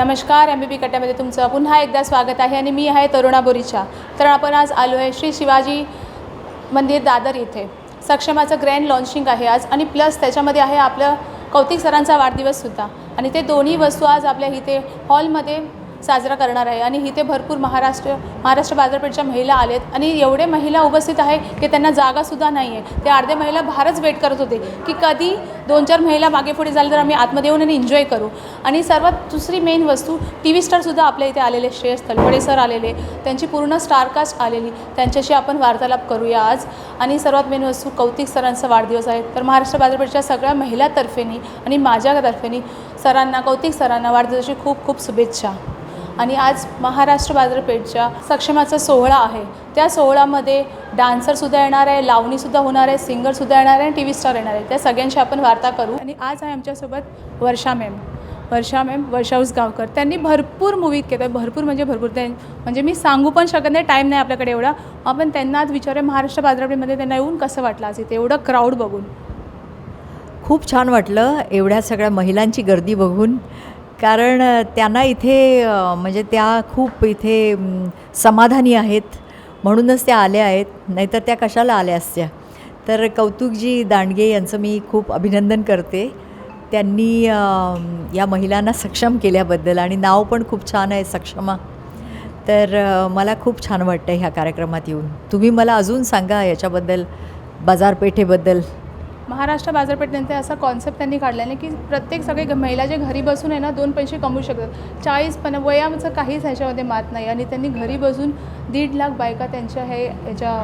नमस्कार, MBP कट्ट्यामध्ये तुमचं पुन्हा एकदा स्वागत आहे आणि मी आहे तरुणा बोरीच्या. तर आपण आज आलो आहे श्री शिवाजी मंदिर दादर येथे. सक्षमाचं ग्रँड लॉन्चिंग आहे आज आणि प्लस त्याच्यामध्ये आहे आपलं कौतिक सरांचा वाढदिवससुद्धा आणि ते दोन्ही वस्तू आज आपल्या इथे हॉलमध्ये साजरा करणार आहे. आणि इथे भरपूर महाराष्ट्र बाजारपेठच्या महिला आलेत आणि एवढे महिला उपस्थित आहे की त्यांना जागासुद्धा नाही आहे. ते अर्धे महिला बाहेरच वेट करत होते की कधी 2-4 महिला मागे पुढे झाले तर आम्ही आतमध्ये येऊन आणि एन्जॉय करू. आणि सर्वात दुसरी मेन वस्तू TV स्टारसुद्धा आपल्या इथे आलेले, श्रेयस तलवडे सर आलेले, त्यांची पूर्ण स्टारकास्ट आलेली, त्यांच्याशी आपण वार्तालाप करूया आज. आणि सर्वात मेन वस्तू कौतिक सरांचा वाढदिवस आहे. तर महाराष्ट्र बाजारपेठच्या सगळ्या महिलातर्फेनी आणि माझ्यातर्फेनी कौतिक सरांना वाढदिवसाची खूप खूप शुभेच्छा. आणि आज महाराष्ट्र बाजारपेठच्या सक्षमाचा सोहळा आहे. त्या सोहळ्यामध्ये डान्सरसुद्धा येणार आहे, लावणीसुद्धा होणार आहे, सिंगरसुद्धा येणार आहे आणि TV स्टार येणार आहे. त्या सगळ्यांशी आपण वार्ता करू. आणि आज आहे आमच्यासोबत वर्षा मॅम वर्षा उसगावकर. त्यांनी भरपूर मूवी केलं, भरपूर म्हणजे मी सांगू पण शकत नाही, टाईम नाही आपल्याकडे एवढा. आपण त्यांना आज विचारूया महाराष्ट्र बाजारपेठमध्ये त्यांना येऊन कसं वाटलं आज इथे एवढं क्राऊड बघून. खूप छान वाटलं एवढ्या सगळ्या महिलांची गर्दी बघून, कारण त्यांना इथे म्हणजे त्या खूप इथे समाधानी आहेत म्हणूनच त्या आल्या आहेत, नाहीतर त्या कशाला आल्या असत्या. तर कौतुकजी दांडगे यांचं मी खूप अभिनंदन करते. त्यांनी या महिलांना सक्षम केल्याबद्दल आणि नाव पण खूप छान आहे सक्षमा. तर मला खूप छान वाटतं ह्या कार्यक्रमात येऊन. तुम्ही मला अजून सांगा याच्याबद्दल, बाजारपेठेबद्दल. महाराष्ट्र बाजारपेठेनंतर असा कॉन्सेप्ट त्यांनी काढला आहे की प्रत्येक सगळे महिला जे घरी बसून आहे ना 2 पैसे कमवू शकतात. 40-50 वयाचं काहीच ह्याच्यामध्ये मात नाही. आणि त्यांनी घरी बसून 1.5 लाख बायका त्यांच्या ह्याच्या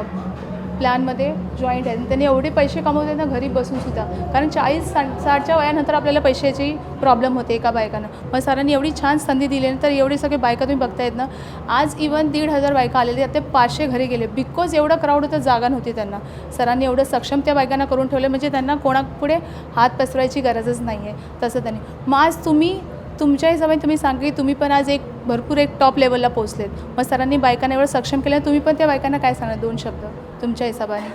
प्लॅनमध्ये जॉईंट आहेत. त्यांनी एवढे पैसे कमवतात ना घरी बसूनसुद्धा, कारण 40-60च्या वयानंतर आपल्याला पैशाची प्रॉब्लेम होते एका बायकांना. मग सरांनी एवढी छान संधी दिली तर एवढी सगळे बायका तुम्ही बघतायत ना. आज इवन 1,500 बायका आलेली, ते 500 घरी गेले बिकॉज एवढं क्राऊड होतं, जागा नव्हती त्यांना. सरांनी एवढं सक्षम त्या बायकांना करून ठेवलं म्हणजे त्यांना कोणापुढे हात पसरवायची गरजच नाही आहे. तसं त्यांनी मग आज तुमच्या हिशोबाने तुम्ही सांगा की तुम्ही पण आज भरपूर टॉप लेवलला पोहोचलेत. मग सरांनी बायकांना एवढं सक्षम केलं, तुम्ही पण त्या बायकांना काय सांगणार 2 शब्द तुमच्या हिशोबाने?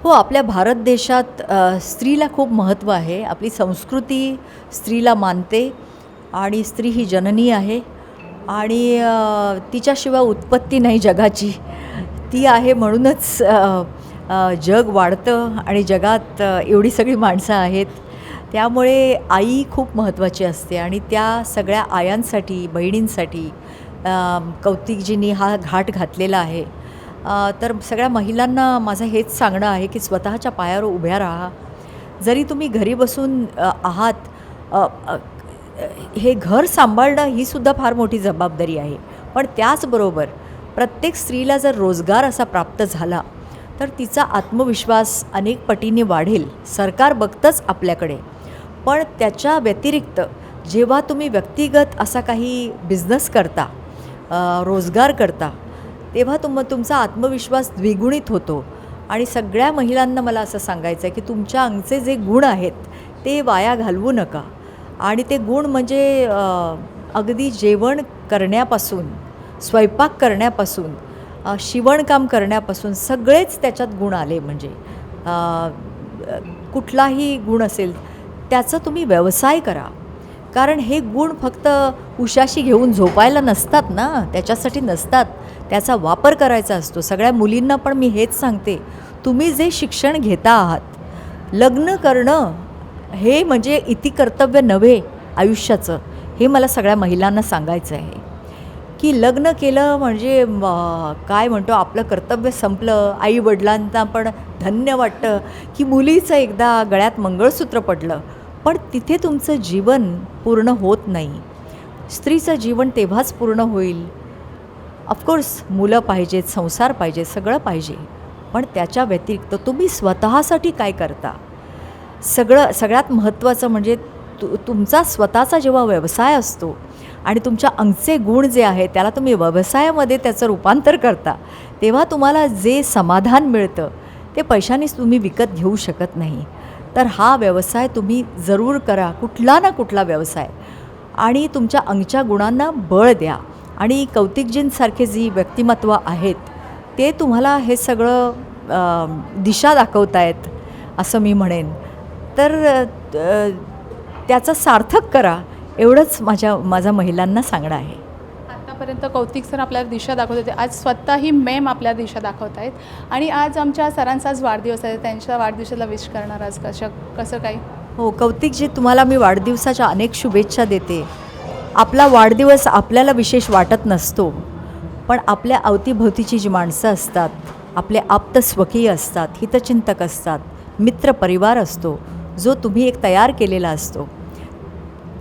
हो, आपल्या भारत देशात स्त्रीला खूप महत्त्व आहे. आपली संस्कृती स्त्रीला मानते आणि स्त्री ही जननी आहे आणि तिच्याशिवाय उत्पत्ती नाही जगाची. ती आहे म्हणूनच जग वाढतं आणि जगात एवढी सगळी माणसं आहेत. त्यामुळे आई खूप महत्त्वाची असते आणि त्या सगळ्या आयांसाठी, बहिणींसाठी कौतिकजींनी हा घाट घातलेला आहे. तर सगळ्या महिलांना माझं हेच सांगणं आहे की स्वतःच्या पायावर उभ्या राहा. जरी तुम्ही घरी बसून आहात, हे घर सांभाळणं ही सुद्धा फार मोठी जबाबदारी आहे. पण त्याचबरोबर प्रत्येक स्त्रीला जर रोजगार असा प्राप्त झाला तर तिचा आत्मविश्वास अनेक पटीने वाढेल. सरकार बघतंच आपल्याकडे, पण त्याच्या व्यतिरिक्त जेव्हा तुम्ही व्यक्तिगत असा काही बिझनेस करता, रोजगार करता, तेव्हा तुमचा आत्मविश्वास द्विगुणित होतो. आणि सगळ्या महिलांना मला असं सांगायचं आहे की तुमच्या अंगचे जे गुण आहेत ते वाया घालवू नका. आणि ते गुण म्हणजे अगदी जेवण करण्यापासून, स्वयंपाक करण्यापासून, शिवणकाम करण्यापासून सगळेच त्याच्यात गुण आले. म्हणजे कुठलाही गुण असेल त्याचा तुम्ही व्यवसाय करा. कारण हे गुण फक्त उशाशी घेऊन झोपायला नसतात ना, त्याच्यासाठी नसतात. त्याचा वापर करायचा असतो. सगळ्या मुलींना पण मी हेच सांगते, तुम्ही जे शिक्षण घेता आहात, लग्न करणं हे म्हणजे इति कर्तव्य नव्हे आयुष्याचं. हे मला सगळ्या महिलांना सांगायचं आहे की लग्न केलं म्हणजे काय म्हणतो, आपलं कर्तव्य संपलं. आईवडिलांना पण धन्य वाटतं की मुलीचं एकदा गळ्यात मंगळसूत्र पडलं, पण तिथे तुमचं जीवन पूर्ण होत नाही. स्त्रीचं जीवन तेव्हाच पूर्ण होईल. ऑफकोर्स मुलं पाहिजेत, संसार पाहिजे, सगळं पाहिजे, पण त्याच्या व्यतिरिक्त तुम्ही स्वतःसाठी काय करता. सगळ्यात महत्त्वाचं म्हणजे तुमचा स्वतःचा जेव्हा व्यवसाय असतो आणि तुमच्या अंगचे गुण जे आहे त्याला तुम्ही व्यवसायामध्ये त्याचं रूपांतर करता, तेव्हा तुम्हाला जे समाधान मिळतं ते पैशानेच तुम्ही विकत घेऊ शकत नाही. तर हा व्यवसाय तुम्ही जरूर करा, कुठला ना कुठला व्यवसाय, आणि तुमच्या अंगच्या गुणांना बळ द्या. आणि कौतिकजींसारखे जी व्यक्तिमत्व आहेत ते तुम्हाला हे सगळं दिशा दाखवतायत असं मी म्हणेन. तर त्याचं सार्थक करा एवढंच माझा महिलांना सांगणं आहे. आत्तापर्यंत कौतिक सर आपल्याला दिशा दाखवत होते, आज स्वतःही मॅम आपल्याला दिशा दाखवत आहेत. आणि आज आमच्या सरांचा आज वाढदिवस आहे, त्यांच्या वाढदिवसाला विश करणार आज कसं काही? हो कौतिकजी, तुम्हाला मी वाढदिवसाच्या अनेक शुभेच्छा देते. आपला वाढदिवस आपल्याला विशेष वाटत नसतो, पण आपल्या अवतीभोवतीची जी माणसं असतात, आपले आप्त स्वकीय असतात, हितचिंतक असतात, मित्रपरिवार असतो जो तुम्ही एक तयार केलेला असतो,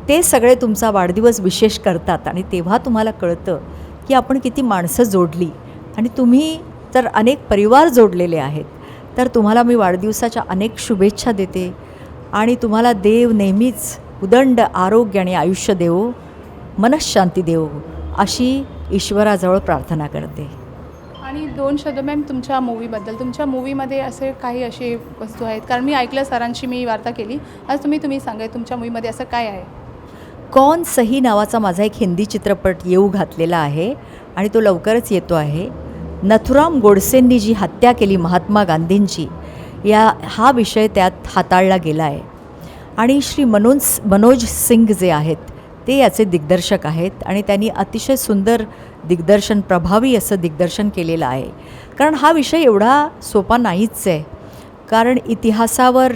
ते सगळे तुमचा वाढदिवस विशेष करतात. आणि तेव्हा तुम्हाला कळतं की आपण किती माणसं जोडली, आणि तुम्ही तर अनेक परिवार जोडलेले आहेत. तर तुम्हाला मी वाढदिवसाच्या अनेक शुभेच्छा देते आणि तुम्हाला देव नेहमीच उदंड आरोग्य आणि आयुष्य देवो, मनःशांती देवो, अशी ईश्वराजवळ प्रार्थना करते. आणि 2 शब्द मॅम तुमच्या मूवीबद्दल. तुमच्या मूवीमध्ये असे काही असे वस्तू आहेत, कारण मी ऐकलं, सरांशी मी वार्ता केली. आज तुम्ही सांगा तुमच्या मूवीमध्ये असं काय आहे? कौन सही नावाचा माझा एक हिंदी चित्रपट येऊ घातलेला आहे आणि तो लवकरच येतो आहे. नथुराम गोडसेंनी जी हत्या केली महात्मा गांधींची, हा विषय त्यात हाताळला गेला आहे. आणि श्री मनोज सिंग जे आहेत ते याचे दिग्दर्शक आहेत, आणि त्यांनी अतिशय सुंदर दिग्दर्शन, प्रभावी असं दिग्दर्शन केलेलं आहे. कारण हा विषय एवढा सोपा नाहीच आहे, कारण इतिहासावर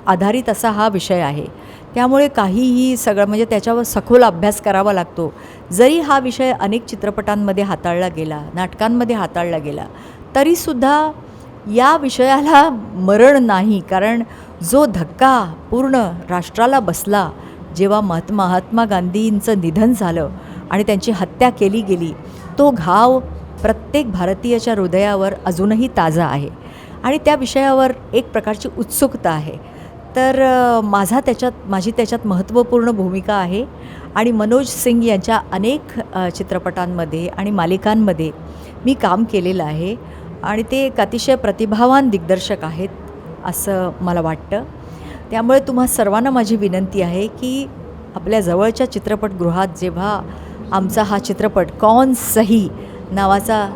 आधारित असा हा विषय आहे. त्यामुळे काहीही सगळं म्हणजे त्याच्यावर सखोल अभ्यास करावा लागतो. जरी हा विषय अनेक चित्रपटांमध्ये हाताळला गेला, नाटकांमध्ये हाताळला गेला, तरीसुद्धा या विषयाला मरण नाही. कारण जो धक्का पूर्ण राष्ट्राला बसला जेव्हा महात्मा गांधींचं निधन झालं आणि त्यांची हत्या केली गेली, तो घाव प्रत्येक भारतीयाच्या हृदयावर अजूनही ताजा आहे आणि त्या विषयावर एक प्रकारची उत्सुकता आहे. तर माझी त्याच्यात महत्त्वपूर्ण भूमिका आहे. आणि मनोज सिंग यांच्या अनेक चित्रपटांमध्ये आणि मालिकांमध्ये मी काम केलेलं आहे, आणि ते एक अतिशय प्रतिभावान दिग्दर्शक आहेत असं मला वाटतं. त्यामुळे तुम्हा सर्वांना माझी विनंती आहे की आपल्या जवळच्या चित्रपटगृहात जेव्हा आमचा हा चित्रपट कौन सही नावाचा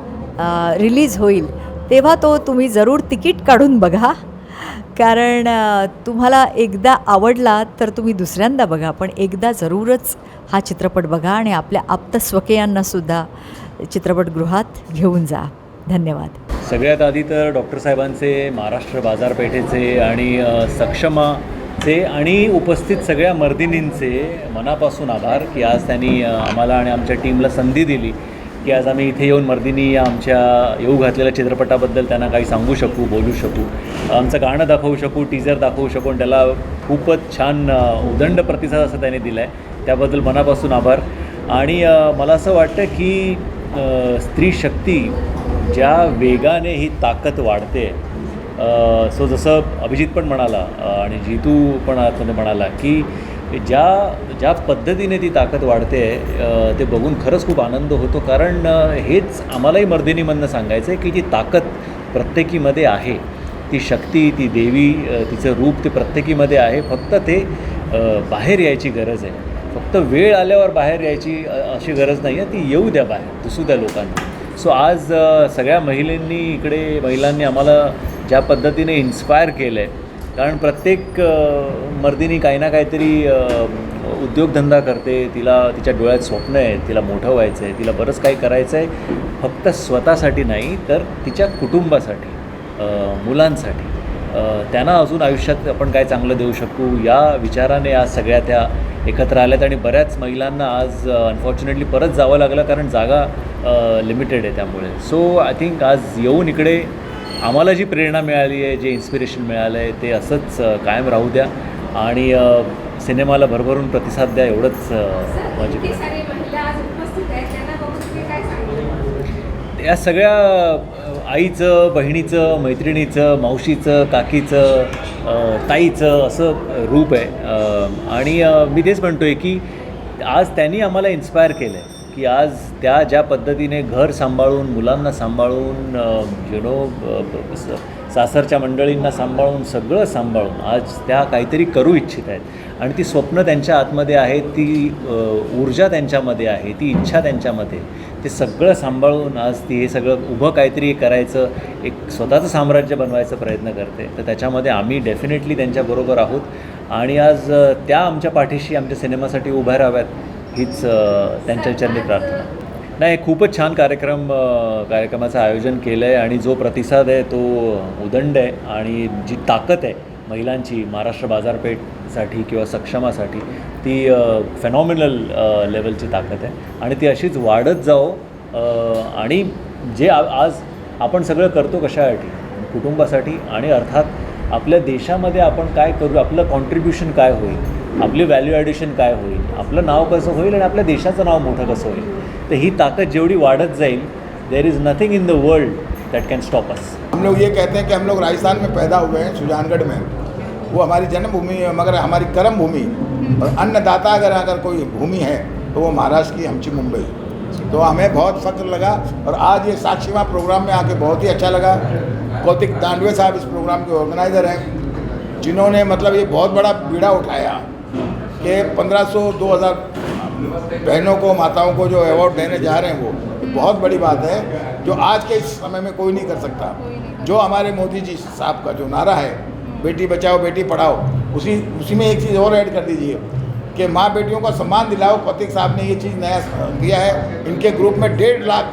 रिलीज होईल, तेव्हा तो तुम्ही जरूर तिकीट काढून बघा. कारण तुम्हाला एकदा आवडला तर तुम्ही दुसऱ्यांदा बघा, पण एकदा जरूरच हा चित्रपट बघा आणि आपल्या आप्तस्वकीयांनासुद्धा चित्रपटगृहात घेऊन जा. धन्यवाद. सगळ्यात आधी तर डॉक्टर साहेबांचे, महाराष्ट्र बाजारपेठेचे आणि सक्षमाचे आणि उपस्थित सगळ्या मर्दिनींचे मनापासून आभार की आज त्यांनी आम्हाला आणि आमच्या टीमला संधी दिली की आज आम्ही इथे येऊन मर्दिनी या आमच्या येऊ घातलेल्या चित्रपटाबद्दल त्यांना काही सांगू शकू, बोलू शकू, आमचं गाणं दाखवू शकू, टीजर दाखवू शकू. आणि त्याला खूपच छान उदंड प्रतिसाद असं त्यांनी दिला आहे, त्याबद्दल मनापासून आभार. आणि मला असं वाटतं की स्त्री शक्ती ज्या वेगाने ही ताकद वाढते, सो जसं अभिजित पण म्हणाला आणि जितू पण आतमध्ये म्हणाला की ज्या पद्धतीने ती ताकद वाढते ते बघून खरंच खूप आनंद होतो. कारण हेच आम्हालाही मर्दिनीमधनं सांगायचं आहे की जी ताकद प्रत्येकीमध्ये आहे, ती शक्ती, ती देवी, तिचं रूप ते प्रत्येकीमध्ये आहे. फक्त ते बाहेर यायची गरज आहे. फक्त वेळ आल्यावर बाहेर यायची अशी गरज नाही आहे, ती येऊ द्या बाहेर, दिसू द्या लोकांना. सो आज सगळ्या महिलांनी आम्हाला ज्या पद्धतीने इन्स्पायर केलं आहे, कारण प्रत्येक मर्दिनी काही ना काहीतरी उद्योगधंदा करते, तिला तिच्या डोळ्यात स्वप्न आहे, तिला मोठं व्हायचं आहे, तिला बरंच काही करायचं आहे, फक्त स्वतःसाठी नाही तर तिच्या कुटुंबासाठी, मुलांसाठी, त्यांना अजून आयुष्यात आपण काय चांगलं देऊ शकू या विचाराने आज सगळ्या त्या एकत्र आल्यात. आणि बऱ्याच महिलांना आज अनफॉर्च्युनेटली परत जावं लागलं कारण जागा लिमिटेड आहे त्यामुळे. सो आय थिंक आज येऊन इकडे आम्हाला जी प्रेरणा मिळाली आहे, जे इन्स्पिरेशन मिळालं आहे ते असंच कायम राहू द्या आणि सिनेमाला भरभरून प्रतिसाद द्या, एवढंच माझी. या सगळ्या आईचं, बहिणीचं, मैत्रिणीचं, मावशीचं, काकीचं, ताईचं असं रूप आहे. आणि मी तेच म्हणतो आहे की आज त्यांनी आम्हाला इन्स्पायर केलं आहे की आज त्या ज्या पद्धतीने घर सांभाळून, मुलांना सांभाळून, सासरच्या मंडळींना सांभाळून सगळं सांभाळून आज त्या काहीतरी करू इच्छित आहेत आणि ती स्वप्न त्यांच्या आतमध्ये आहे, ती ऊर्जा त्यांच्यामध्ये आहे, ती इच्छा त्यांच्यामध्ये, ते सगळं सांभाळून आज ती हे सगळं उभं काहीतरी करायचं, एक स्वतःचं साम्राज्य बनवायचा प्रयत्न करते. तर त्याच्यामध्ये आम्ही डेफिनेटली त्यांच्याबरोबर आहोत आणि आज त्या आमच्या पाठीशी आमच्या सिनेमासाठी उभ्या राहाव्यात हीच त्यांच्या चरणी प्रार्थना. नाही, खूपच छान कार्यक्रमाचं आयोजन केलं आहे आणि जो प्रतिसाद आहे तो उदंड आहे आणि जी ताकद आहे महिलांची महाराष्ट्र बाजारपेठसाठी किंवा सक्षमासाठी ती फेनॉमिनल लेवलची ताकद आहे आणि ती अशीच वाढत जाओ. आणि जे आज आपण सगळं करतो कशासाठी, कुटुंबासाठी आणि अर्थात आपल्या देशामध्ये आपण काय करू, आपलं कॉन्ट्रीब्युशन काय होईल, आपली व्हॅल्यू ॲडिशन काय होईल, आपलं नाव कसं होईल आणि आपल्या देशाचं नाव मोठं कसं होईल. तर ही ताकद जेवढी वाढत जाईल, there is nothing in the world that can stop us. हम लोग ये कहते हैं कि हम लोग राजस्थान में पैदा हुए हैं, सुजानगढ़ में, वो हमारी जन्मभूमि है, मगर हमारी कर्म भूमि और अन्नदाता अगर कोई भूमि है तो वो महाराष्ट्र की हमची मुंबई. तो हमें बहुत फख्र लगा और आज ये साक्षीमा प्रोग्राम में आके बहुत ही अच्छा लगा. कौतिक दांडवे साहब इस प्रोग्राम के ऑर्गेनाइज़र हैं, जिन्होंने मतलब ये बहुत बड़ा बीड़ा उठाया कि 1500-2000 बहनों को, माताओं को जो अवार्ड देने जा रहे हैं वो बहुत बड़ी बात है, जो आज के इस समय में कोई नहीं कर सकता. जो हमारे मोदी जी साहब का जो नारा है, बेटी बचाओ बेटी पढ़ाओ, उसी में एक चीज़ और ऐड कर दीजिए कि माँ बेटियों का सम्मान दिलाओ. कौतिक साहब ने ये चीज़ नया दिया है. इनके ग्रुप में 1.5 लाख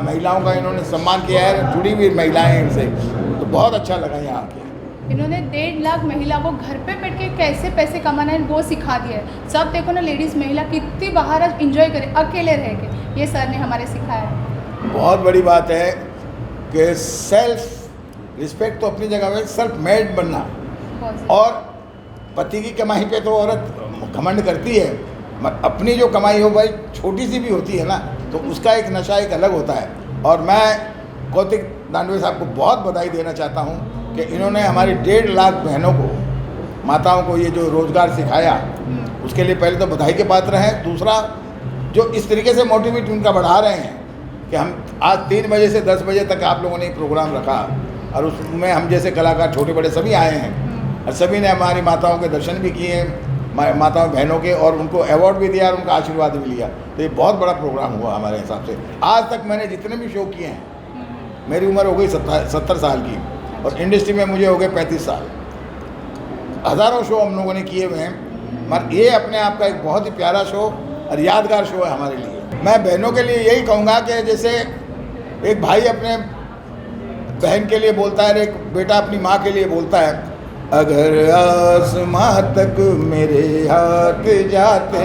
महिलाओं का इन्होंने सम्मान किया है, जुड़ी हुई महिलाएं हैं इनसे. तो बहुत अच्छा लगा यहाँ आके. इन्होंने 1.5 लाख महिला को घर पे बैठ के कैसे पैसे कमाना है वो सिखा दिया है. सब देखो ना, लेडीज़ महिला कितनी बाहर इंजॉय करे अकेले रह के, ये सर ने हमारे सिखाया है. बहुत बड़ी बात है कि सेल्फ रिस्पेक्ट तो अपनी जगह में, सेल्फ मेड बनना. और पति की कमाई पे तो औरत घमंड करती है, अपनी जो कमाई हो भाई छोटी सी भी होती है ना, तो उसका एक नशा एक अलग होता है. और मैं कौतिक दांडवे साहब को बहुत बधाई देना चाहता हूँ कि इन्होंने हमारी 1.5 लाख बहनों को, माताओं को ये जो रोज़गार सिखाया, उसके लिए पहले तो बधाई के पात्र हैं. दूसरा, जो इस तरीके से मोटिवेट उनका बढ़ा रहे हैं कि हम आज 3 बजे से 10 बजे तक आप लोगों ने प्रोग्राम रखा और उसमें हम जैसे कलाकार छोटे बड़े सभी आए हैं और सभी ने हमारी माताओं के दर्शन भी किए, माताओं बहनों के, और उनको अवार्ड भी दिया और उनका आशीर्वाद भी लिया. तो ये बहुत बड़ा प्रोग्राम हुआ हमारे हिसाब से. आज तक मैंने जितने भी शो किए हैं, मेरी उम्र हो गई 70 साल की और इंडस्ट्री में मुझे हो गए 35 साल. हज़ारों शो हम लोगों ने किए हुए हैं, मगर ये अपने आप का एक बहुत ही प्यारा शो और यादगार शो है हमारे लिए. मैं बहनों के लिए यही कहूँगा कि जैसे एक भाई अपने बहन के लिए बोलता है, एक बेटा अपनी माँ के लिए बोलता है, अगर आसमां तक मेरे हाथ जाते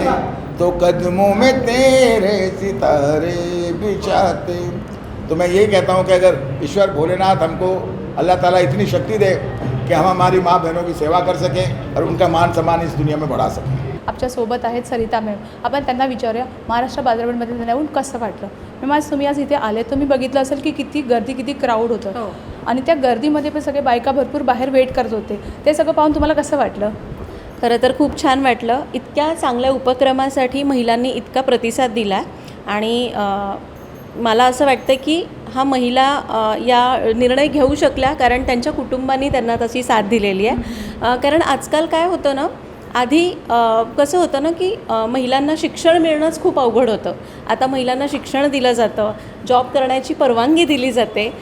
तो कदमों में तेरे सितारे बिछाते. तो मैं यही कहता हूँ कि अगर ईश्वर भोलेनाथ हमको, अल्लाह ताला इतनी शक्ति दे कि हम हमारी माँ बहनों की सेवा कर सकें और उनका मान सम्मान इस दुनिया में बढ़ा सकें. आमच्यासोबत आहेत सरिता मॅम. आपण त्यांना विचारूया महाराष्ट्र बाजारपेठमध्ये येऊन कसं वाटलं. मॅम, आज तुम्ही आज इथे आले, तुम्ही बघितलं असेल की किती गर्दी, किती क्राऊड होतं आणि त्या गर्दीमध्ये पण सगळे बायका भरपूर बाहेर वेट करत होते. ते सगळं पाहून तुम्हाला कसं वाटलं? खरं तर खूप छान वाटलं. इतक्या चांगल्या उपक्रमासाठी महिलांनी इतका प्रतिसाद दिला आणि मला असं वाटतं की हा महिला या निर्णय घेऊ शकल्या कारण त्यांच्या कुटुंबांनी त्यांना तशी साथ दिलेली आहे. कारण आजकाल काय होतं ना, आधी कसं होतं ना की महिलांना शिक्षण मिळणंच खूप अवघड होतं. आता महिलांना शिक्षण दिलं जातं, जॉब करण्याची परवानगी दिली जाते.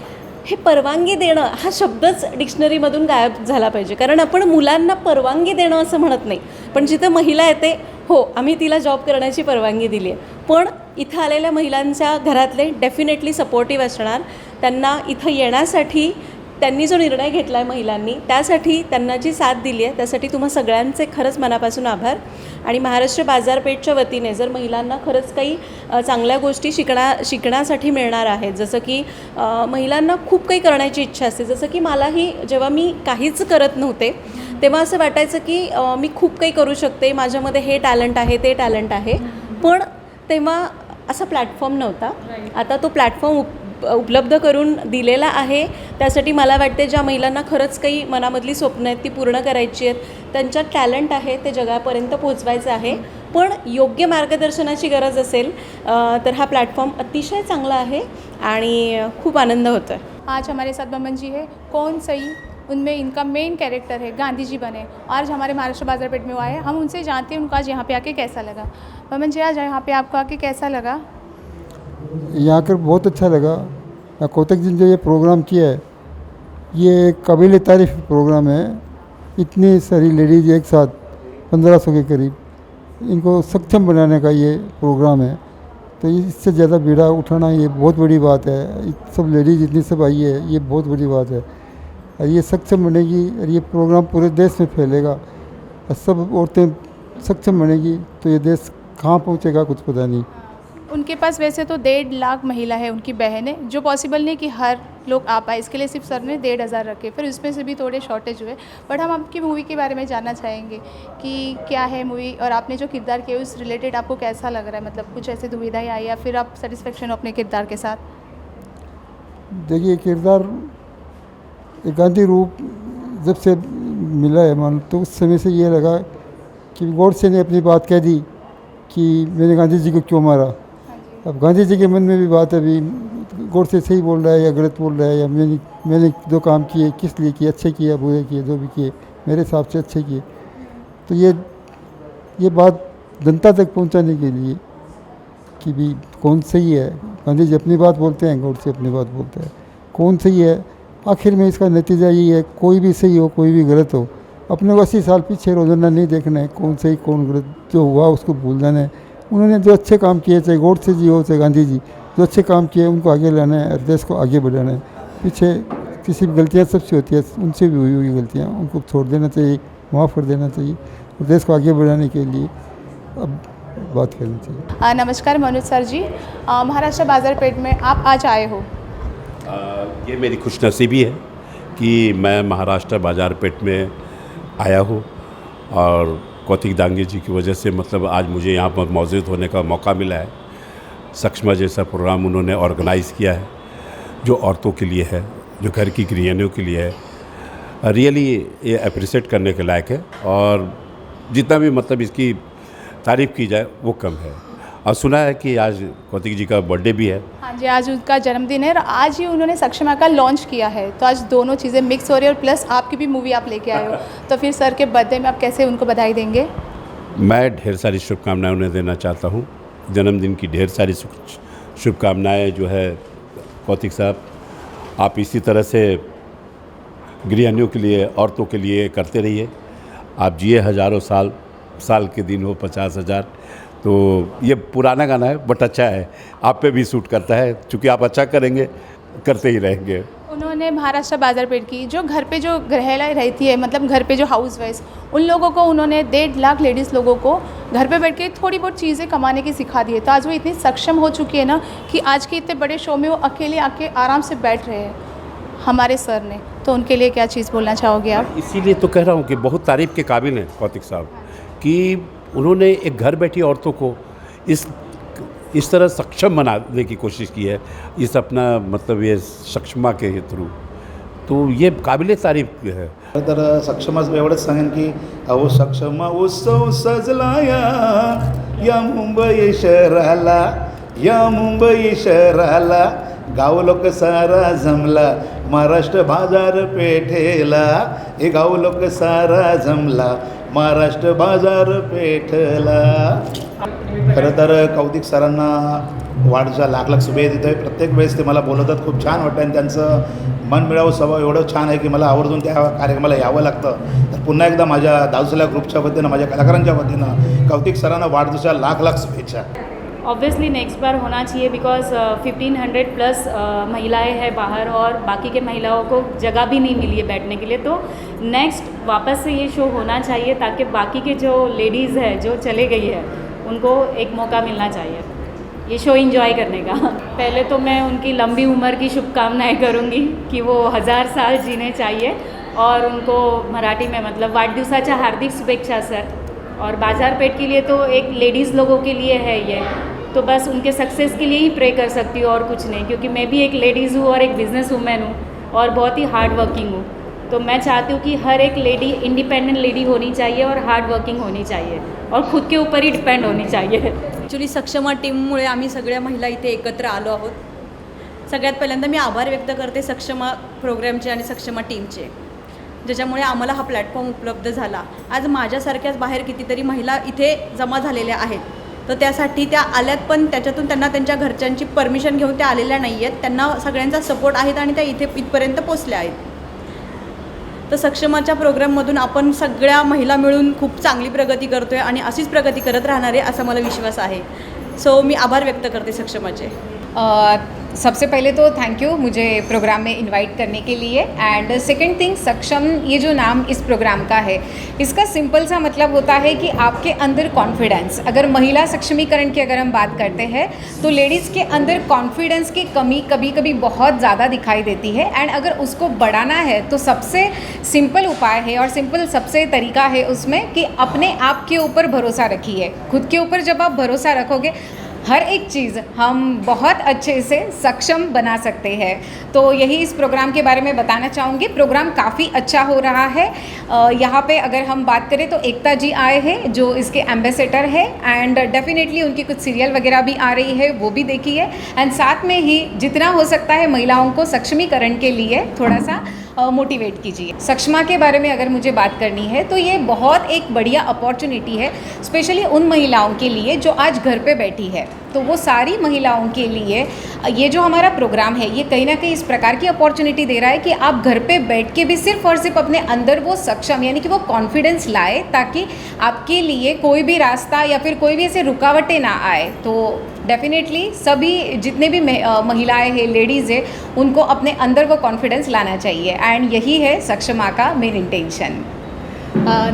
हे परवानगी देणं हा शब्दच डिक्शनरीमधून गायब झाला पाहिजे. कारण आपण मुलांना परवानगी देणं असं म्हणत नाही, पण जिथं महिला येते, हो आम्ही तिला जॉब करण्याची परवानगी दिली आहे. पण इथं आलेल्या महिलांच्या घरातले डेफिनेटली सपोर्टिव्ह असणार. त्यांना इथं येण्यासाठी त्यांनी जो निर्णय घेतला आहे महिलांनी, त्यासाठी त्यांना जी साथ दिली आहे त्यासाठी तुम्हा सगळ्यांचे खरंच मनापासून आभार. आणि महाराष्ट्र बाजारपेठच्या वतीने जर महिलांना खरंच काही चांगल्या गोष्टी शिकण्यासाठी मिळणार आहेत, जसं की महिलांना खूप काही करण्याची इच्छा असते. जसं की मलाही जेव्हा मी काहीच करत नव्हते तेव्हा असं वाटायचं की मी खूप काही करू शकते, माझ्यामध्ये हे टॅलेंट आहे, ते टॅलेंट आहे, पण तेव्हा असा प्लॅटफॉर्म नव्हता. आता तो प्लॅटफॉर्म उपलब्ध करून दिलेला आहे. त्यासाठी मला वाटते ज्या महिलांना खरंच काही मनामधली स्वप्न आहेत ती पूर्ण करायची आहेत, त्यांच्यात टॅलेंट आहे ते जगापर्यंत पोहोचवायचं आहे, पण योग्य मार्गदर्शनाची गरज असेल तर हा प्लॅटफॉर्म अतिशय चांगला आहे आणि खूप आनंद होतो आहे. आज हमारे साथ बमन जी है। कौन सही उनमें इनका मेन कैरेक्टर है, गांधी जी बने। आज हमारे महाराष्ट्र बाजारपेट में वो आए, हम उनसे जानते हैं उनको आज यहाँ पे आके कैसा लगा। बमन जी, आज यहाँ पे आपको आके कैसा लगा? यहाँ आकर बहुत अच्छा लगा। कौतिक जी ने जो ये प्रोग्राम किया है, ये काबिल तारीफ़ प्रोग्राम है। इतनी सारी लेडीज़ एक साथ 1500 के करीब, इनको सक्षम बनाने का ये प्रोग्राम है। तो इससे ज़्यादा बीड़ा उठाना ये बहुत बड़ी बात है। सब लेडीज़ इतनी सब आई है, ये बहुत बड़ी बात है। और ये सक्षम बनेगी और ये प्रोग्राम पूरे देश में फैलेगा और सब औरतें सक्षम बनेगी तो ये देश कहाँ पहुँचेगा कुछ पता नहीं। उनके पास वैसे तो 1.5 लाख महिला है, उनकी बहनें, जो पॉसिबल नहीं कि हर लोग आ पाए। इसके लिए सिर्फ सर ने 1,500 रखे, फिर उसमें से भी थोड़े शॉर्टेज हुए। बट हम आपकी मूवी के बारे में जानना चाहेंगे कि क्या है मूवी और आपने जो किरदार किया उस रिलेटेड आपको कैसा लग रहा है? मतलब कुछ ऐसे दुविधाएं आई या फिर आप सेटिस्फेक्शन हो अपने किरदार के साथ? देखिए, किरदार एक गांधी रूप जब से मिला है मान, तो उस समय से ये लगा कि गोडसे ने अपनी बात कह दी कि मैंने गांधी जी को क्यों मारा। अब गांधी जी के मन में भी बात है, अभी गोडसे सही बोल रहा है या गलत बोल रहा है, या मैंने जो काम किए किस लिए किए, अच्छे किए बुरे किए, जो भी किए मेरे हिसाब से अच्छे किए। तो ये बात जनता तक पहुंचाने के लिए कि भी कौन सही है। गांधी जी अपनी बात बोलते हैं, गोडसे अपनी बात बोलते हैं, कौन सही है। आखिर में इसका नतीजा यही है, कोई भी सही हो कोई भी गलत हो, अपने को 80 साल पीछे रोजाना नहीं देखना है कौन सही कौन गलत। जो हुआ उसको भूल जाना है। उन्होंने जो अच्छे काम किए, चाहे गोडसे जी हो चाहे गांधी जी, जो अच्छे काम किए उनको आगे लाना है और देश को आगे बढ़ाना है। पीछे किसी भी गलतियाँ सबसे होती है, उनसे भी हुई हुई गलतियाँ उनको छोड़ देना चाहिए, माफ़ कर देना चाहिए और देश को आगे बढ़ाने के लिए अब बात करनी चाहिए। नमस्कार मनोज सर जी, महाराष्ट्र बाजारपेट में आप आज आए हो। ये मेरी खुशनसीबी है कि मैं महाराष्ट्र बाजारपेट में आया हूँ और कौतिक दांगे जी की वजह से मतलब आज मुझे यहाँ पर मौजूद होने का मौका मिला है। सक्षमा जैसा प्रोग्राम उन्होंने ऑर्गेनाइज़ किया है जो औरतों के लिए है, जो घर की गृहिणियों के लिए है। रियली ये अप्रिशिएट करने के लायक है और जितना भी मतलब इसकी तारीफ़ की जाए वो कम है। और सुना है कि आज कौतिक जी का बर्थडे भी है। हाँ जी, आज उनका जन्मदिन है और आज ही उन्होंने सक्षमा का लॉन्च किया है। तो आज दोनों चीज़ें मिक्स हो रही है और प्लस आपकी भी मूवी आप लेके आए हो। तो फिर सर के बर्थडे में आप कैसे उनको बधाई देंगे? मैं ढेर सारी शुभकामनाएं उन्हें देना चाहता हूँ। जन्मदिन की ढेर सारी शुभकामनाएं जो है कौतिक साहब, आप इसी तरह से गृहिणियों के लिए, औरतों के लिए करते रहिए। आप जिए हज़ारों साल, साल के दिन हो 50,000। तो ये पुराना गाना है बट अच्छा है, आप पे भी सूट करता है, क्योंकि आप अच्छा करेंगे, करते ही रहेंगे। उन्होंने महाराष्ट्र बाजारपेट की जो घर पे जो गृहिणी रहती है, मतलब घर पे जो हाउस वाइफ, उन लोगों को उन्होंने 1.5 लाख लेडीज़ लोगों को घर पे बैठ के थोड़ी बहुत चीज़ें कमाने की सिखा दी है। तो आज वो इतनी सक्षम हो चुकी है ना कि आज के इतने बड़े शो में वो अकेले आके आराम से बैठ रहे हैं हमारे सर ने। तो उनके लिए क्या चीज़ बोलना चाहोगे आप? इसीलिए तो कह रहा हूँ कि बहुत तारीफ़ के काबिल हैं कौतिक साहब कि उन्होंने एक घर बैठी औरतों को इस तरह सक्षम बनाने की कोशिश की है, इस अपना मतलब ये सक्षमा के थ्रू। तो ये काबिल तारीफ है। तर सक्षमाच एवढंच सांगेन की अहो सक्षमा उत्सव सजला या मुंबई शहराला, या मुंबई शहराला, गाव लोक सारा जमला महाराष्ट्र बाजारपेठेला, हे गाव लोक सारा जमला महाराष्ट्र बाजारपेठला। खरं तर कौतिक सरांना वाढच्या लाख लाख शुभेच्छा देतो आहे। प्रत्येक वेळेस ते मला बोलवतात, खूप छान वाटतं आणि त्यांचं मनमिळावू स्वभाव एवढं छान आहे की मला आवर्जून त्या कार्यक्रमाला यावं लागतं। तर पुन्हा एकदा माझ्या दावसला ग्रुपच्या वतीनं, माझ्या कलाकारांच्या वतीनं कौतिक सरांना वाढदिवसाच्या लाख लाख शुभेच्छा। ऑब्वियसली नेक्स्ट बार होना चाहिए बिकॉज 1500 प्लस महिलाएं हैं बाहर और बाकी के महिलाओं को जगह भी नहीं मिली है बैठने के लिए। तो नेक्स्ट वापस से ये शो होना चाहिए ताकि बाकी के जो लेडीज़ है जो चले गई है उनको एक मौका मिलना चाहिए ये शो एंजॉय करने का। पहले तो मैं उनकी लंबी उम्र की शुभकामनाएं करूंगी कि वो 1000 साल जीने चाहिए और उनको मराठी में मतलब वाढदिवसाच्या हार्दिक शुभेच्छा सर। और बाजारपेट के लिए तो एक लेडीज़ लोगों के लिए है ये, तो बस उनके सक्सेस के लिए ही प्रे कर सकती हूँ और कुछ नहीं, क्योंकि मैं भी एक लेडीज़ हूँ और एक बिज़नेस वूमेन हूँ और बहुत ही हार्ड वर्किंग हूँ। तो मैं चाहती हूँ कि हर एक लेडी इंडिपेंडेंट लेडी होनी चाहिए और हार्ड वर्किंग होनी चाहिए और खुद के ऊपर ही डिपेंड होनी चाहिए। ॲक्च्युली सक्षमा टीममुळे आम्ही सगळ्या महिला इथे एकत्र आलो आहोत सगळ्यात पहिल्यांदा मी आभार व्यक्त करते सक्षमा प्रोग्रामचे आणि सक्षमा टीमचे, ज्याच्यामुळे आम्हाला हा प्लॅटफॉर्म उपलब्ध झाला. आज माझ्यासारख्याच बाहेर कितीतरी महिला इथे जमा झालेल्या आहेत, तर त्यासाठी त्या आल्यात, पण त्याच्यातून त्यांना त्यांच्या घरच्यांची परमिशन घेऊन त्या आलेल्या नाही आहेत. त्यांना सगळ्यांचा सपोर्ट आहेत आणि त्या इथपर्यंत पोचल्या आहेत. तर सक्षमाच्या प्रोग्राममधून आपण सगळ्या महिला मिळून खूप चांगली प्रगती करतो आहे आणि अशीच प्रगती करत राहणार आहे असा मला विश्वास आहे. सो मी आभार व्यक्त करते सक्षमाचे. सबसे पहले तो थैंक यू मुझे प्रोग्राम में इनवाइट करने के लिए. एंड सेकंड थिंग, सक्षम ये जो नाम इस प्रोग्राम का है, इसका सिंपल सा मतलब होता है कि आपके अंदर कॉन्फिडेंस. अगर महिला सक्षमीकरण की अगर हम बात करते हैं तो लेडीज़ के अंदर कॉन्फिडेंस की कमी कभी कभी बहुत ज़्यादा दिखाई देती है. एंड अगर उसको बढ़ाना है तो सबसे सिंपल उपाय है और सिंपल सबसे तरीका है उसमें कि अपने आप के ऊपर भरोसा रखिए. खुद के ऊपर जब आप भरोसा रखोगे, हर एक चीज़ हम बहुत अच्छे से सक्षम बना सकते हैं. तो यही इस प्रोग्राम के बारे में बताना चाहूँगी. प्रोग्राम काफ़ी अच्छा हो रहा है. यहाँ पे अगर हम बात करें तो एकता जी आए हैं जो इसके एम्बेसडर है, एंड डेफिनेटली उनकी कुछ सीरियल वगैरह भी आ रही है, वो भी देखिए. एंड साथ में ही जितना हो सकता है महिलाओं को सक्षमीकरण के लिए थोड़ा सा मोटिवेट कीजिए. सक्षमा के बारे में अगर मुझे बात करनी है तो ये बहुत एक बढ़िया अपॉर्चुनिटी है, स्पेशली उन महिलाओं के लिए जो आज घर पे बैठी है. तो वो सारी महिलाओं के लिए ये जो हमारा प्रोग्राम है, ये कहीं ना कहीं इस प्रकार की अपॉर्चुनिटी दे रहा है कि आप घर पे बैठ के भी सिर्फ और सिर्फ अपने अंदर वो सक्षम यानी कि वो कॉन्फिडेंस लाए, ताकि आपके लिए कोई भी रास्ता या फिर कोई भी ऐसे रुकावटें ना आए. तो डेफिनेटली सभी जितने भी महिलाएं हैं, लेडीज़ है, उनको अपने अंदर वो कॉन्फिडेंस लाना चाहिए. एंड यही है सक्षमा का मेन इंटेंशन.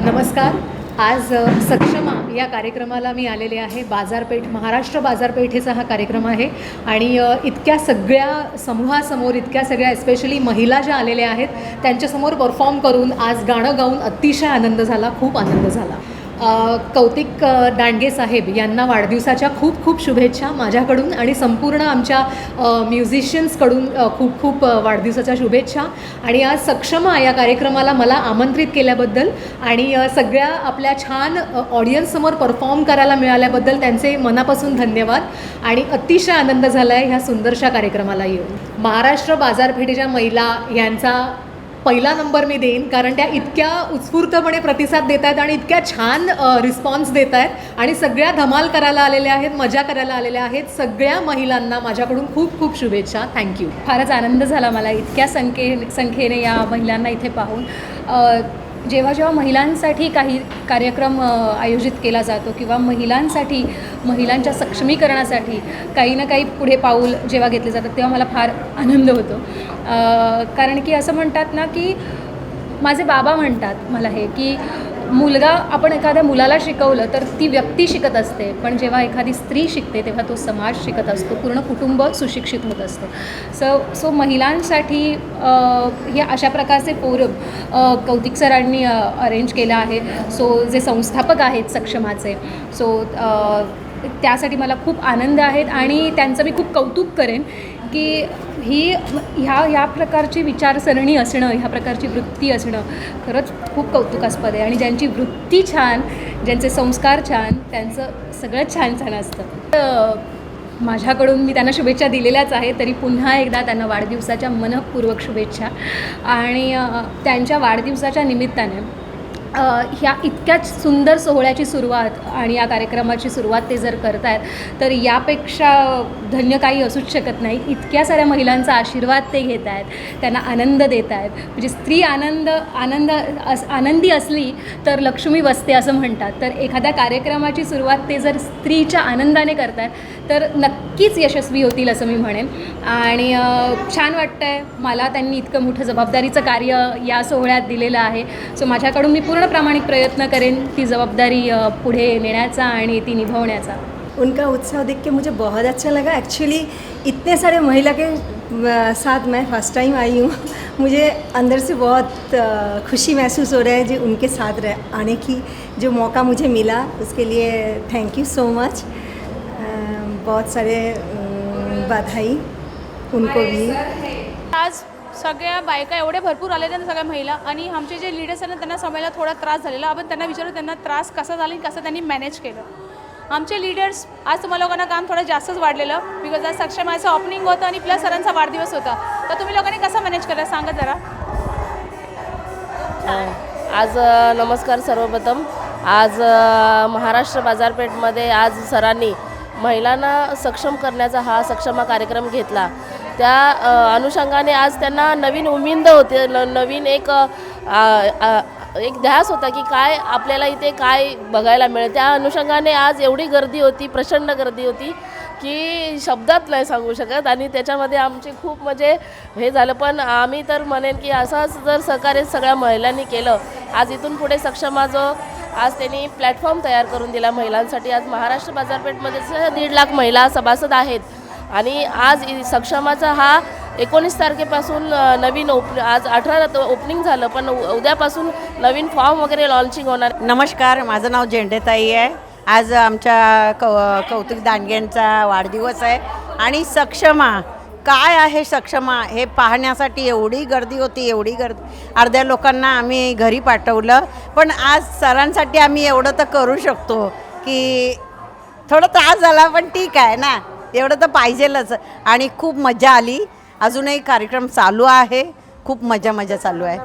नमस्कार. आज सक्षमा या कार्यक्रमाला मी आलेले आहे. बाजारपेठ, महाराष्ट्र बाजारपेठेचा हा कार्यक्रम आहे आणि इतक्या सगळ्या समूहासमोर, इतक्या सगळ्या एस्पेशली महिला ज्या आलेल्या आहेत त्यांच्यासमोर परफॉर्म करून आज गाणं गाऊन अतिशय आनंद झाला, खूप आनंद झाला. कौतिक दांडगे साहेब यांना वाढदिवसाच्या खूप खूप शुभेच्छा माझ्याकडून आणि संपूर्ण आमच्या म्युझिशियन्सकडून खूप खूप वाढदिवसाच्या शुभेच्छा. आणि आज सक्षमा या कार्यक्रमाला मला आमंत्रित केल्याबद्दल आणि सगळ्या आपल्या छान ऑडियन्ससमोर परफॉर्म करायला मिळाल्याबद्दल त्यांचे मनापासून धन्यवाद. आणि अतिशय आनंद झाला आहे ह्या सुंदरशा कार्यक्रमाला येऊन. महाराष्ट्र बाजारपेठेच्या महिला यांचा पहिला नंबर मी देईन, कारण त्या इतक्या उत्स्फूर्तपणे प्रतिसाद देत आहेत आणि इतक्या छान रिस्पॉन्स देत आहेत आणि सगळ्या धमाल करायला आलेल्या आहेत, मजा करायला आलेल्या आहेत. सगळ्या महिलांना माझ्याकडून खूप खूप शुभेच्छा. थँक्यू. फारच आनंद झाला मला इतक्या संख्येने या महिलांना इथे पाहून. जेव्हा जेव्हा महिलांसाठी काही कार्यक्रम आयोजित केला जातो किंवा महिलांच्या सक्षमीकरणासाठी काही ना काही पुढे पाऊल जेव्हा घेतले जातात, तेव्हा मला फार आनंद होतो. कारण की असं म्हणतात ना की माझे बाबा म्हणतात मला हे की आपण एखाद्या मुलाला शिकवलं तर ती व्यक्ती शिकत असते, पण जेव्हा एखादी स्त्री शिकते तेव्हा तो समाज शिकत असतो, पूर्ण कुटुंब सुशिक्षित होत असतं. सो महिलांसाठी हे अशा प्रकारचे फोरम कौतिक सरांनी अरेंज केलं आहे. सो जे संस्थापक आहेत सक्षमाचे, सो त्यासाठी मला खूप आनंद आहेत आणि त्यांचं मी खूप कौतुक करेन की ह्या प्रकारची विचारसरणी असणं, ह्या प्रकारची वृत्ती असणं खरंच खूप कौतुकास्पद आहे. आणि ज्यांची वृत्ती छान, ज्यांचे संस्कार छान, त्यांचं सगळं छान छान असतं. माझ्याकडून मी त्यांना शुभेच्छा दिलेल्याच आहे, तरी पुन्हा एकदा त्यांना वाढदिवसाच्या मनःपूर्वक शुभेच्छा. आणि त्यांच्या वाढदिवसाच्या निमित्ताने ह्या इतक्याच सुंदर सोहळ्याची सुरुवात आणि या कार्यक्रमाची सुरुवात ते जर करत आहेत तर यापेक्षा धन्य काही असूच शकत नाही. इतक्या साऱ्या महिलांचा आशीर्वाद ते घेत आहेत, त्यांना आनंद देत आहेत. म्हणजे स्त्री आनंदी असली तर लक्ष्मी वसते असं म्हणतात. तर एखाद्या कार्यक्रमाची सुरुवात ते जर स्त्रीच्या आनंदाने करतात तर नक्कीच यशस्वी होतील असं मी म्हणेन. आणि छान वाटतं आहे मला, त्यांनी इतकं मोठं जबाबदारीचं कार्य या सोहळ्यात दिलेलं आहे. सो माझ्याकडून मी पूर्ण प्रामाणिक प्रयत्न करेन ती जबाबदारी पुढे नेण्याचा आणि ती निभावण्याचा. उनका उत्साह देख के मुझे बहुत अच्छा लगा. एक्चुअली इतने सारे महिला के साथ मैं फर्स्ट टाइम आई हूँ. मुझे अंदर से बहुत खुशी महसूस हो रहा है जो उनके साथ आने की जो मौका मुझे मिला, उसके लिए थैंक यू सो मच. बहुत सारे बधाई उनको भी. आज सगळ्या बायका एवढे भरपूर आलेल्या ना, सगळ्या महिला, आणि आमचे जे लीडर्स आहेत ना त्यांना सांभाळायला थोडा त्रास झालेला. आपण त्यांना विचारू त्यांना त्रास कसा झाला आणि कसं त्यांनी मॅनेज केलं. आमचे लीडर्स आज तुम्हाला लोकांना काम थोडं जास्तच वाढलेलं बिकॉज आज सक्षमाचं ओपनिंग होतं आणि प्लस सरांचा वाढदिवस होता. तर तुम्ही लोकांनी कसं मॅनेज केलं सांगा जरा. आज नमस्कार सर्वप्रथम. आज महाराष्ट्र बाजारपेठमध्ये आज सरांनी महिलांना सक्षम करण्याचा हा सक्षमा कार्यक्रम घेतला. त्या अनुषंगाने आज त्यांना नवीन उमेद होते, नवीन एक ध्यास होता की काय आपल्याला इथे काय बघायला मिळेल. त्या अनुषंगाने आज एवढी गर्दी होती, प्रचंड गर्दी होती की शब्दात नाही सांगू शकत. आणि त्याच्यामध्ये आमचे खूप म्हणजे हे झालं. पण आम्ही तर म्हणेन की असंच जर सहकार्य सगळ्या महिलांनी केलं, आज इथून पुढे सक्षमा जो आज त्यांनी प्लॅटफॉर्म तयार करून दिला महिलांसाठी. आज महाराष्ट्र बाजारपेठमध्ये 1.5 लाख महिला सभासद आहेत आणि आज सक्षमाचा हा 19 तारखेपासून नवीन आज 18 ओपनिंग झालं, पण उद्यापासून नवीन फॉर्म वगैरे लॉन्चिंग होणार. नमस्कार, माझं नाव झेंडेताई आहे. आज आमच्या कौतिक दांडगेंचा वाढदिवस आहे आणि सक्षमा काय आहे सक्षमा हे पाहण्यासाठी एवढी गर्दी होती, एवढी गर्दी. अर्ध्या लोकांना आम्ही घरी पाठवलं, पण आज सरांसाठी आम्ही एवढं तर करू शकतो की थोडा त्रास झाला पण ठीक आहे ना, एवढं तर पाहिजेलच. आणि खूप मजा आली. अजूनही कार्यक्रम चालू आहे, खूप मजा चालू आहे.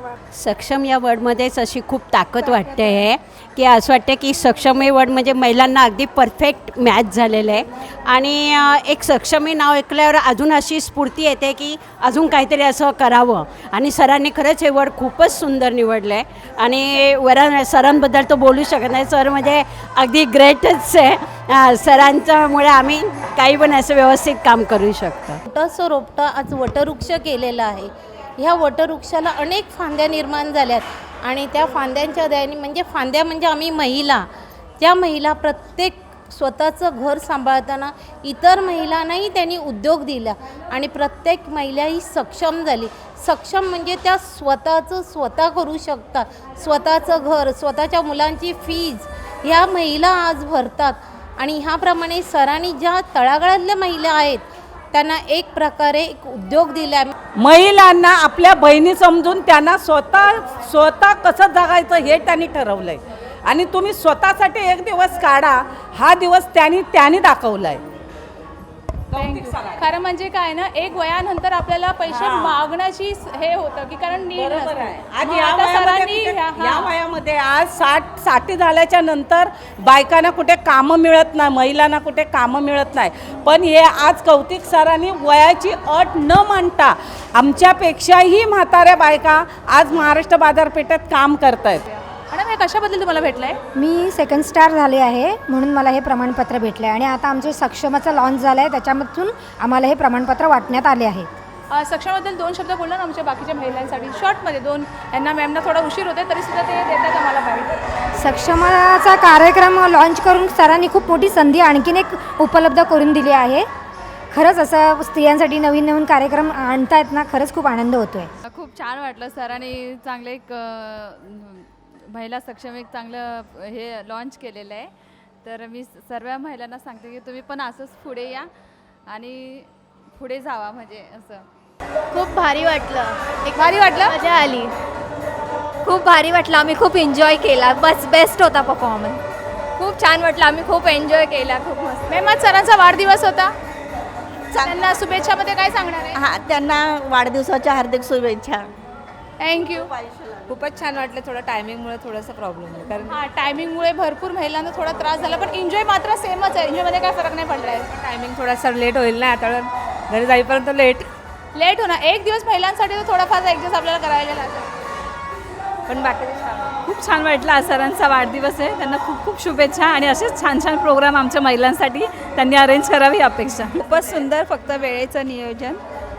सक्षम या वर्डमध्येच अशी खूप ताकद वाटते आहे की असं वाटते की सक्षम हे वर्ड म्हणजे महिलांना अगदी परफेक्ट मॅच झालेलं आहे. आणि एक सक्षम हे नाव ऐकल्यावर अजून अशी स्फूर्ती येते की अजून काहीतरी असं करावं. आणि सरांनी खरंच हे वर्ड खूपच सुंदर निवडलं आहे. आणि सरांबद्दल तो बोलू शकत नाही. सर म्हणजे अगदी ग्रेटच आहे. सरांच्यामुळे आम्ही काही पण असं व्यवस्थित काम करू शकतो. छोटंसं रोपटं आज वटवृक्ष केलेलं आहे. ह्या वटवृक्षाला अनेक फांद्या निर्माण झाल्यात आणि त्या फांद्यांच्या दयाने म्हणजे आम्ही महिला, त्या महिला प्रत्येक स्वतःचं घर सांभाळताना इतर महिलांनाही त्यांनी उद्योग दिला आणि प्रत्येक महिला ही सक्षम झाली. सक्षम म्हणजे त्या स्वतःचं स्वतः करू शकतात. स्वतःचं घर, स्वतःच्या मुलांची फीज ह्या महिला आज भरतात. आणि ह्याप्रमाणे सरांनी ज्या तळागाळातल्या महिला आहेत त्यांना एक प्रकारे एक उद्योग दिला. महिलांना आपल्या बहिणी समजून त्यांना स्वतः कसं जगायचं हे त्यांनी ठरवलं आहे. आणि तुम्ही स्वतःसाठी एक दिवस काढा, हा दिवस त्यांनी दाखवला आहे. खरं म्हणजे काय ना, एक वयानंतर आपल्याला पैसे मागण्याची हे होतं की कारण नीड आज या वयामध्ये आज 60 झाल्याच्या नंतर बायकांना कुठे कामं मिळत नाही, महिलांना कुठे कामं मिळत नाही. पण हे आज कौतिक सरांनी वयाची अट न मांडता आमच्यापेक्षाही म्हाताऱ्या बायका आज महाराष्ट्र बाजारपेठेत काम करत आहेत. मॅडम हे कशाबद्दल तुम्हाला भेटलं आहे? मी सेकंड स्टार झाले आहे म्हणून मला हे प्रमाणपत्र भेटले आणि आता आमचे सक्षमाचा लॉन्च झाला आहे, त्याच्यामधून आम्हाला हे प्रमाणपत्र वाटण्यात आले आहे. सक्षमाबद्दल 2 शब्द बोलला ना आमच्या बाकीच्या महिलांसाठी शॉर्टमध्ये 2. यांना मॅमना थोडा उशीर होते तरीसुद्धा ते देतात आम्हाला पाहिजे. सक्षमाचा कार्यक्रम लॉन्च करून सरांनी खूप मोठी संधी आणखीन एक उपलब्ध करून दिली आहे. खरंच असं स्त्रियांसाठी नवीन नवीन कार्यक्रम आणतायत ना, खरंच खूप आनंद होतो आहे. खूप छान वाटलं. सरांनी चांगले एक महिला सक्षम एक चांगलं हे लॉन्च केलेलं आहे. तर मी सर्व महिलांना सांगते की तुम्ही पण असंच पुढे या आणि पुढे जावा. म्हणजे असं खूप भारी वाटलं. भारी वाटलं, मजा आली, खूप भारी वाटलं. आम्ही खूप एन्जॉय केला. बेस्ट होता परफॉर्मन्स. खूप छान वाटलं, आम्ही खूप एन्जॉय केला. खूप मस्त. मॅम आज सरांचा वाढदिवस होता, त्यांना शुभेच्छामध्ये काय सांगणार आहे? हां, त्यांना वाढदिवसाच्या हार्दिक शुभेच्छा. थँक्यू. खूपच छान वाटलं. थोडं टायमिंगमुळे थोडासा प्रॉब्लेम आहे कारण टायमिंगमुळे भरपूर महिलांना थोडा त्रास झाला, पण एन्जॉय मात्र सेमच आहे. एन्जॉयमध्ये काय फरक नाही पडला आहे. टायमिंग थोडासा लेट होईल ना, आता घरी जाईपर्यंत लेट होणार. एक दिवस महिलांसाठी तर थोडाफार ॲडजस्ट आपल्याला करायला लागेल. पण बाकी खूप छान वाटलं. आज सरांचा वाढदिवस आहे, त्यांना खूप खूप शुभेच्छा आणि असेच छान छान प्रोग्राम आमच्या महिलांसाठी त्यांनी अरेंज करावी अपेक्षा. खूपच सुंदर, फक्त वेळेचं नियोजन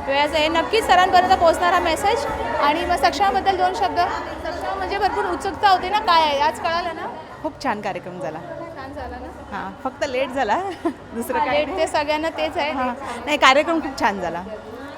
वेळाचं आहे. नक्कीच सरांपर्यंत पोहोचणार हा मेसेज. आणि मग सक्षमाबद्दल 2 शब्द. सक्षम म्हणजे भरपूर उत्सुकता होती ना, काय आहे आज कळालं ना. खूप छान कार्यक्रम झाला. छान झाला ना. हां, फक्त लेट झाला, दुसरं काय लेट ते सगळ्यांना तेच आहे. नाही, कार्यक्रम खूप छान झाला.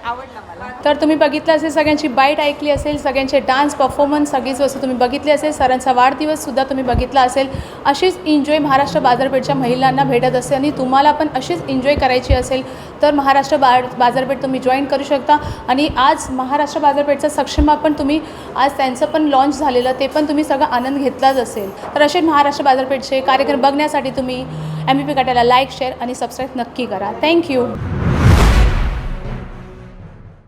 आवडला मला. तर तुम्ही बघितलं असेल, सगळ्यांची बाईट ऐकली असेल, सगळ्यांचे डान्स परफॉर्मन्स सगळीच वस्तू तुम्ही बघितली असेल, सरांचा वाढदिवससुद्धा तुम्ही बघितला असेल. अशीच एन्जॉय महाराष्ट्र बाजारपेठच्या महिलांना भेटत असते आणि तुम्हाला पण अशीच एन्जॉय करायची असेल तर महाराष्ट्र बाजारपेठ तुम्ही जॉईन करू शकता. आणि आज महाराष्ट्र बाजारपेठचा सक्षमा पण तुम्ही आज त्यांचं पण लॉन्च झालेलं ते पण तुम्ही सगळं आनंद घेतलाच असेल. तर असे महाराष्ट्र बाजारपेठचे कार्यक्रम बघण्यासाठी तुम्ही MVP काट्याला लाईक, शेअर आणि सबस्क्राईब नक्की करा. थँक्यू.